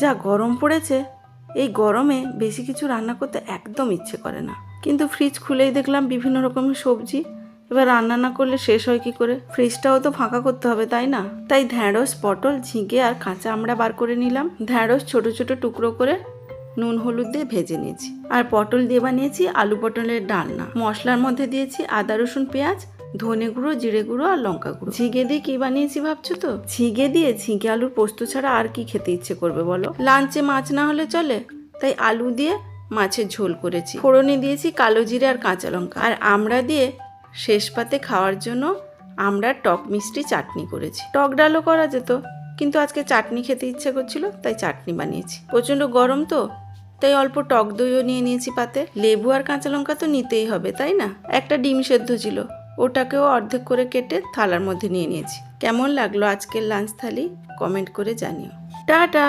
যা গরম পড়েছে, এই গরমে বেশি কিছু রান্না করতে একদম ইচ্ছে করে না। কিন্তু ফ্রিজ খুলেই দেখলাম বিভিন্ন রকমের সবজি। এবার রান্না না করলে শেষ হয় কি করে? ফ্রিজটাও তো ফাঁকা করতে হবে, তাই না? তাই ঢ্যাঁড়স, পটল, ঝিঙে আর কাঁচা আমড়া বার করে নিলাম। ঢ্যাঁড়স ছোট ছোট টুকরো করে নুন হলুদ দিয়ে ভেজে নিয়েছি। আর পটল দিয়ে বানিয়েছি আলু পটলের ডালনা। মশলার মধ্যে দিয়েছি আদা রসুন পেঁয়াজ, ধনে গুঁড়ো, জিরে গুঁড়ো আর লঙ্কা গুঁড়ো। ঝিঙে দিয়ে কি বানিয়েছি ভাবছো তো? ঝিঙে দিয়ে ঝিঙে আলুর পোস্ত ছাড়া আর কি খেতে ইচ্ছে করবে বলো? লাঞ্চে মাছ না হলে চলে, তাই আলু দিয়ে মাছের ঝোল করেছি। ফোড়নে দিয়েছি কালো জিরে আর কাঁচা লঙ্কা। আর আমড়া দিয়ে শেষ পাতে খাওয়ার জন্য আমরা টক মিষ্টি চাটনি করেছি। টক ডালও করা যেত, কিন্তু আজকে চাটনি খেতে ইচ্ছে করছিল, তাই চাটনি বানিয়েছি। প্রচণ্ড গরম তো, তাই অল্প টক দইও নিয়ে নিয়েছি পাতে। লেবু আর কাঁচা লঙ্কা তো নিতেই হবে, তাই না? একটা ডিম সেদ্ধ ছিল, ওটাকেও অর্ধেক করে কেটে থালার মধ্যে নিয়ে নিয়েছি। কেমন লাগলো আজকের লাঞ্চ থালি? কমেন্ট করে জানিও। টাটা।